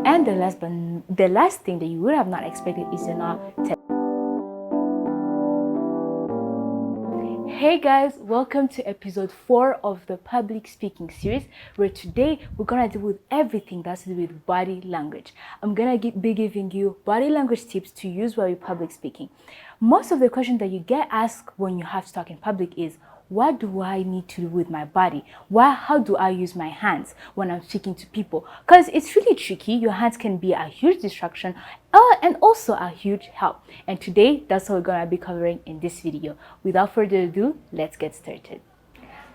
And the last thing that you would have not expected is to not tell. Hey guys, welcome to episode 4 of the public speaking series, where today we're gonna deal with everything that's to do with body language. I'm gonna be giving you body language tips to use while you're public speaking. Most of the questions that you get asked when you have to talk in public is, what do I need to do with my body? How do I use my hands when I'm speaking to people? Because it's really tricky. Your hands can be a huge distraction and also a huge help. And today, that's what we're going to be covering in this video. Without further ado, let's get started.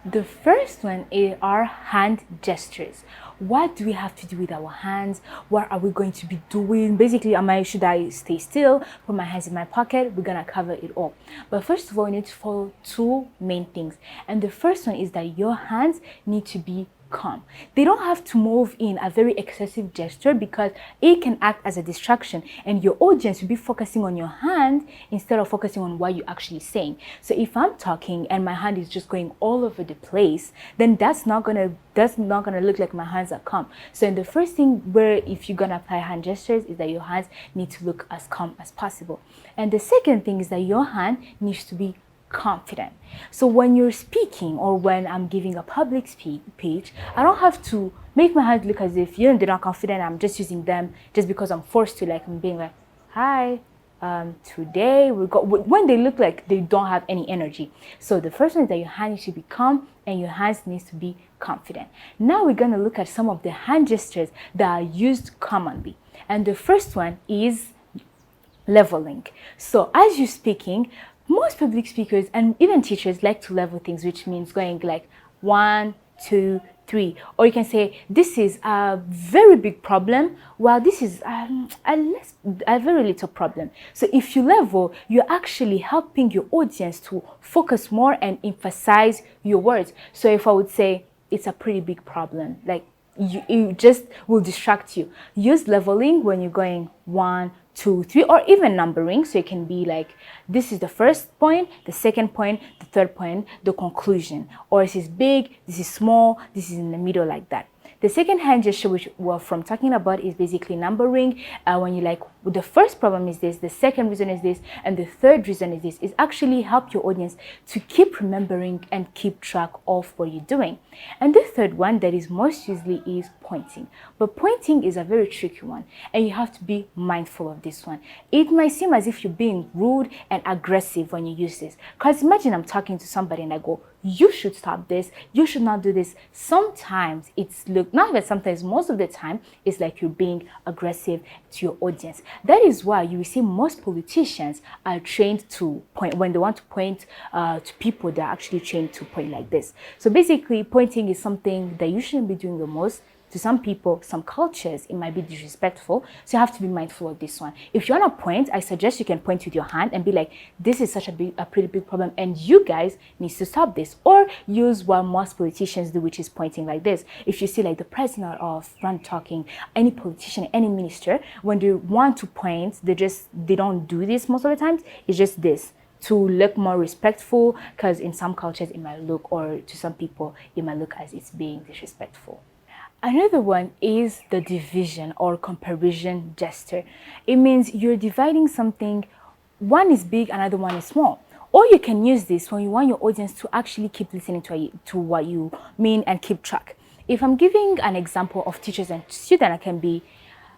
The first one is our hand gestures. What do we have to do with our hands? What are we going to be doing? Basically, should I stay still, put my hands in my pocket? We're gonna cover it all. But first of all, you need to follow 2 main things. And the first one is that your hands need to be calm. They don't have to move in a very excessive gesture because it can act as a distraction and your audience will be focusing on your hand instead of focusing on what you're actually saying. So if I'm talking and my hand is just going all over the place, then that's not gonna look like my hands are calm. So in the first thing where if you're gonna apply hand gestures is that your hands need to look as calm as possible. And the second thing is that your hand needs to be confident. So when you're speaking or when I'm giving a public speech, I don't have to make my hands look as if they're not confident. I'm just using them just because I'm forced to, like I'm being like, hi, today we got, when they look like they don't have any energy. So the first one is that your hand should be calm and your hands needs to be confident. Now we're going to look at some of the hand gestures that are used commonly. And the first one is leveling. So as you're speaking, most public speakers and even teachers like to level things, which means going like 1, 2, 3. Or you can say, this is a very big problem, while this is a very little problem. So if you level, you're actually helping your audience to focus more and emphasize your words. So if I would say, it's a pretty big problem, like you just will distract you. Use leveling when you're going 1, 2, 3, or even numbering. So it can be like, this is the first point, the second point, the third point, the conclusion. Or this is big, this is small, this is in the middle, like that. The second hand gesture, which we're from talking about, is basically numbering. When you like, the first problem is this, the second reason is this, and the third reason is this, is actually help your audience to keep remembering and keep track of what you're doing. And the third one that is most usually is pointing. But pointing is a very tricky one, and you have to be mindful of this one. It might seem as if you're being rude and aggressive when you use this. Because imagine I'm talking to somebody and I go, you should stop this, you should not do this. Sometimes not even sometimes, most of the time, it's like you're being aggressive to your audience. That is why you will see most politicians are trained to point. When they want to point to people, they're actually trained to point like this. So basically, pointing is something that you shouldn't be doing the most. To some people, some cultures, it might be disrespectful. So you have to be mindful of this one. If you want to point, I suggest you can point with your hand and be like, this is such a pretty big problem, and you guys need to stop this. Or use what most politicians do, which is pointing like this. If you see like the president of Rwanda talking, any politician, any minister, when they want to point, they don't do this most of the times. It's just this, to look more respectful, because in some cultures it might look, or to some people it might look as it's being disrespectful. Another one is the division or comparison gesture. It means you're dividing something. One is big, another one is small. Or you can use this when you want your audience to actually keep listening to what you mean and keep track. If I'm giving an example of teachers and students, I can be,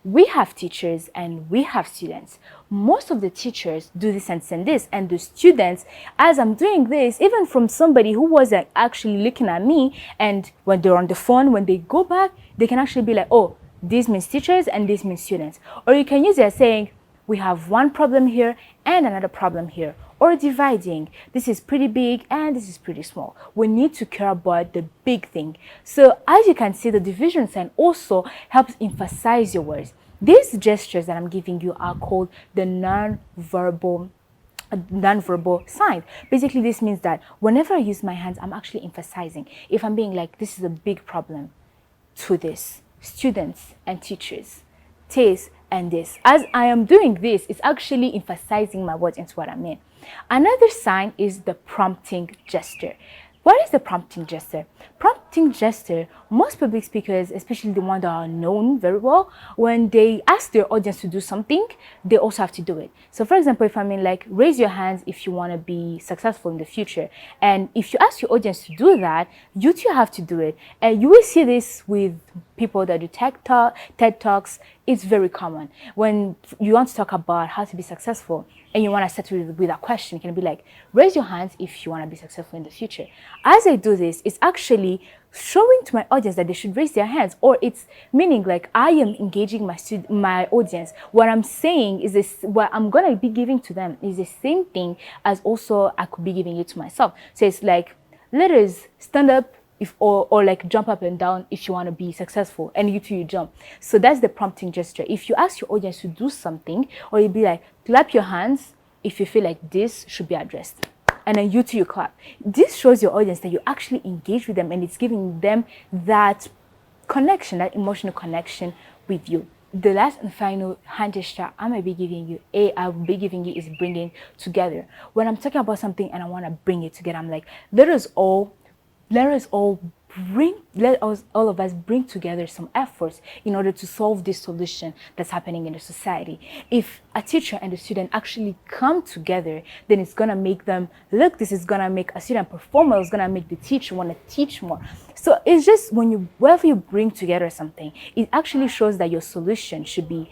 we have teachers and we have students. Most of the teachers do this and send this, and the students, as I'm doing this, even from somebody who wasn't actually looking at me, and when they're on the phone, when they go back, they can actually be like, oh, this means teachers and this means students. Or you can use it as saying, we have one problem here and another problem here. Or dividing, this is pretty big and this is pretty small. We need to care about the big thing. So as you can see, the division sign also helps emphasize your words. These gestures that I'm giving you are called the non-verbal sign. Basically, this means that whenever I use my hands, I'm actually emphasizing. If I'm being like, this is a big problem to this, students and teachers, this and this. As I am doing this, it's actually emphasizing my words into what I mean. Another sign is the prompting gesture. What is the prompting gesture? prompting gesture, most public speakers, especially the ones that are known very well, when they ask their audience to do something, they also have to do it. So for example, if I mean like, raise your hands if you want to be successful in the future. And if you ask your audience to do that, you too have to do it. And you will see this with people that do TED Talks. It's very common. When you want to talk about how to be successful and you want to start with a question, you can be like, raise your hands if you want to be successful in the future. As I do this, it's actually showing to my audience that they should raise their hands, or it's meaning like I am engaging my audience. What I'm saying is this, what I'm going to be giving to them is the same thing as also I could be giving it to myself. So it's like, let us stand up or like jump up and down if you want to be successful, and you too, you jump. So that's the prompting gesture. If you ask your audience to do something, or you'd be like, clap your hands if you feel like this should be addressed, and then you too, you clap. This shows your audience that you actually engage with them, and it's giving them that connection, that emotional connection with you. The last and final hand gesture I will be giving you is bringing together. When I'm talking about something and I want to bring it together, I'm like, let us all all of us bring together some efforts in order to solve this solution that's happening in the society. If a teacher and a student actually come together, then it's gonna make them look. This is gonna make a student perform well. It's gonna make the teacher want to teach more. So it's just whenever you bring together something, it actually shows that your solution should be,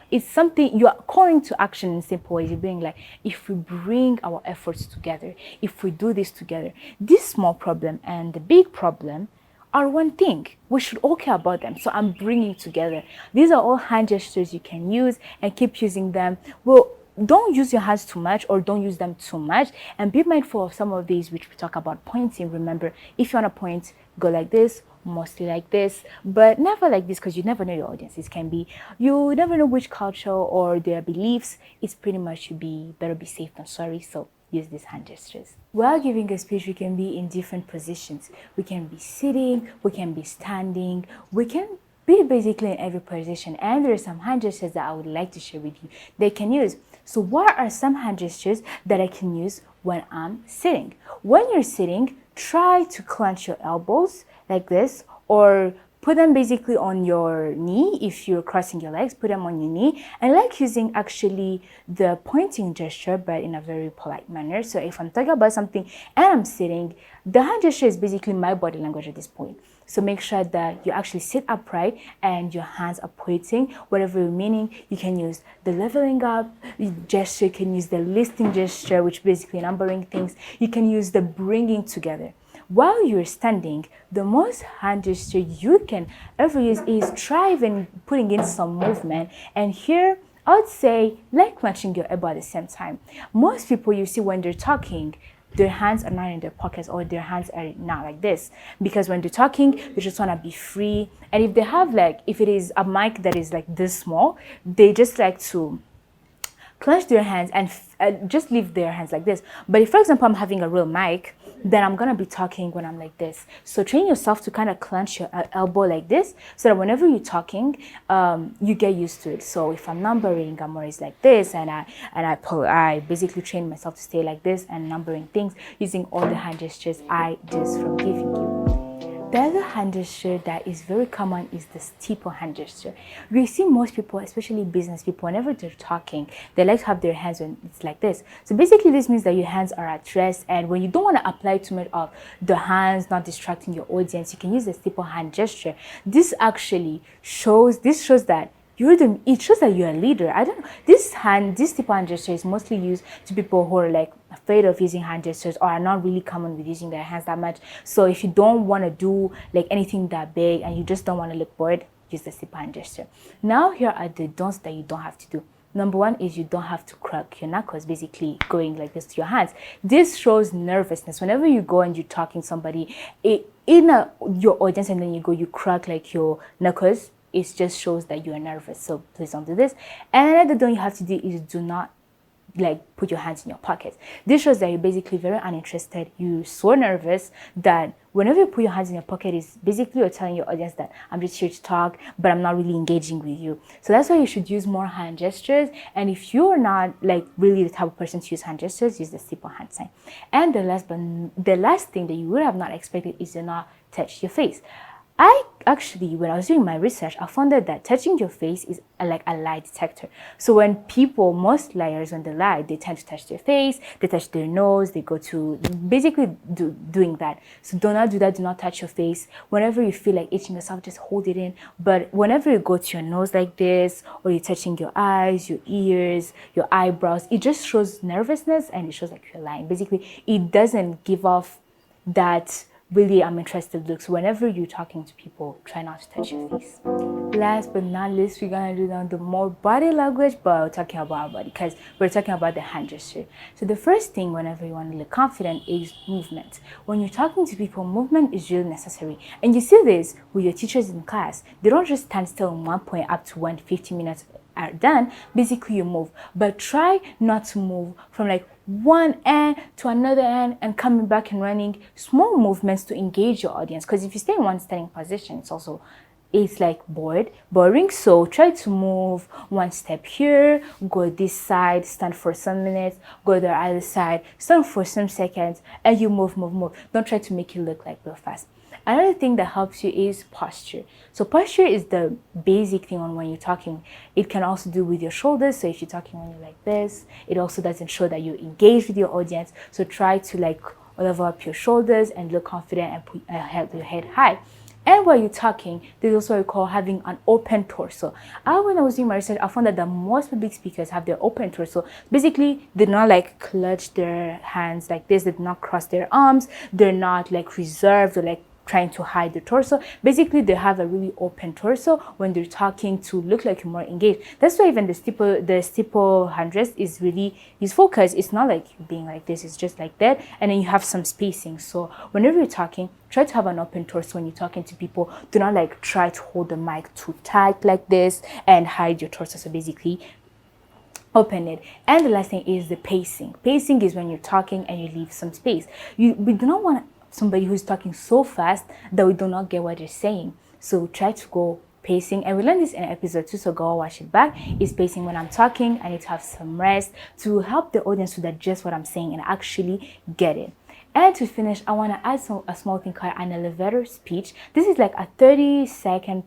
it's something you are calling to action in simple ways. You're being like, if we bring our efforts together, if we do this together, this small problem and the big problem are one thing. We should all care about them. So I'm bringing together. These are all hand gestures you can use, and keep using them. Well, don't use your hands too much, or don't use them too much, and be mindful of some of these which we talk about pointing. Remember, if you want to point, go like this, mostly like this, but never like this, because you never know your audience. It can be, you never know which culture or their beliefs. It's pretty much, you better be safe than sorry. So use these hand gestures. While giving a speech, we can be in different positions. We can be sitting, we can be standing, we can be basically in every position. And there are some hand gestures that I would like to share with you they can use. So what are some hand gestures that I can use when I'm sitting? When you're sitting, try to clench your elbows like this, or put them basically on your knee. If you're crossing your legs, put them on your knee. And I like using actually the pointing gesture, but in a very polite manner. So if I'm talking about something and I'm sitting, the hand gesture is basically my body language at this point. So make sure that you actually sit upright and your hands are pointing. Whatever you're meaning, you can use the leveling up gesture, you can use the listing gesture, which basically numbering things. You can use the bringing together. While you're standing, the most hand gesture you can ever use is try and putting in some movement. And here, I would say, like clenching your elbow at the same time. Most people you see when they're talking, their hands are not in their pockets, or their hands are not like this, because when they're talking, they just want to be free. And if they have if it is a mic that is like this small, they just like to clench their hands and just leave their hands like this. But if, for example, I'm having a real mic, then I'm gonna be talking when I'm like this. So train yourself to kind of clench your elbow like this, so that whenever you're talking, you get used to it. So if I'm numbering, I'm always like this, and I basically train myself to stay like this and numbering things using all the hand gestures I just from giving you. The other hand gesture that is very common is the steeple hand gesture. We see most people, especially business people, whenever they're talking, they like to have their hands when it's like this. So basically this means that your hands are at rest, and when you don't want to apply too much of the hands, not distracting your audience, you can use the steeple hand gesture. This actually shows that it shows that you're a leader. I don't know. This steeple hand gesture is mostly used to people who are like afraid of using hand gestures, or are not really common with using their hands that much. So if you don't want to do like anything that big, and you just don't want to look bored, use the steeple hand gesture. Now here are the don'ts that you don't have to do. Number one is you don't have to crack your knuckles, basically going like this to your hands. This shows nervousness. Whenever you go and you're talking to somebody your audience, and then you crack like your knuckles, it just shows that you are nervous. So please don't do this. And another thing you have to do is do not put your hands in your pockets. This shows that you're basically very uninterested. You're so nervous that whenever you put your hands in your pocket, is basically you're telling your audience that I'm just here to talk, but I'm not really engaging with you. So that's why you should use more hand gestures. And if you're not really the type of person to use hand gestures, use the steeple hand sign. And the last thing that you would have not expected is you're not touch your face. I actually, when I was doing my research, I found out that touching your face is like a lie detector. So when people, most liars, when they lie, they tend to touch their face, they touch their nose, they go to basically doing that. So do not do that. Do not touch your face. Whenever you feel like itching yourself, just hold it in. But whenever you go to your nose like this, or you're touching your eyes, your ears, your eyebrows, it just shows nervousness and it shows like you're lying. Basically, it doesn't give off that really I'm interested look. So whenever you're talking to people, try not to touch your face. Last but not least, we're gonna do down the more body language, but we're talking about our body because we're talking about the hand gesture. So the first thing whenever you want to look confident is movement. When you're talking to people, movement is really necessary. And you see this with your teachers in class. They don't just stand still in one point up to when 15 minutes are done. Basically you move, but try not to move from like one end to another end and coming back and running. Small movements to engage your audience, because if you stay in one standing position, it's like boring. So try to move one step here, go this side, stand for some minutes, go the other side, stand for some seconds, and you move. Don't try to make it look like real fast. Another thing that helps you is posture. So posture is the basic thing on when you're talking. It can also do with your shoulders. So if you're talking when you're like this, it also doesn't show that you engage with your audience. So try to like level up your shoulders and look confident and put your head high. And while you're talking, there's also what we call having an open torso. When I was doing my research, I found that most public speakers have their open torso. Basically, they're not like clutch their hands like this. They do not cross their arms. They're not like reserved or like trying to hide the torso. Basically, they have a really open torso when they're talking to look like you're more engaged. That's why even the steeple hand rest is really useful, because it's not like being like this, it's just like that, and then you have some spacing. So whenever you're talking, try to have an open torso when you're talking to people. Do not like try to hold the mic too tight like this and hide your torso. So basically open it. And the last thing is the pacing. Pacing is when you're talking and you leave some space. We do not want somebody who's talking so fast that we do not get what they're saying. So try to go pacing, and we learned this in episode 2, so go watch it back. Is pacing when I'm talking, I need to have some rest to help the audience to digest what I'm saying and actually get it. And to finish, I want to add a small thing called an elevator speech. This is like a 30 second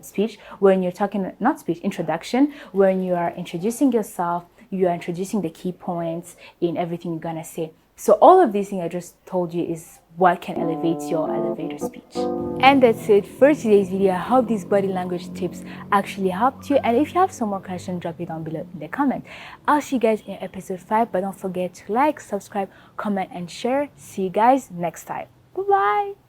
speech when you're talking, not speech, introduction, when you are introducing yourself, you are introducing the key points in everything you're gonna say. So all of these things I just told you is what can elevate your elevator speech. And that's it for today's video. I hope these body language tips actually helped you. And if you have some more questions, drop it down below in the comment. I'll see you guys in episode 5. But don't forget to like, subscribe, comment, and share. See you guys next time. Bye-bye.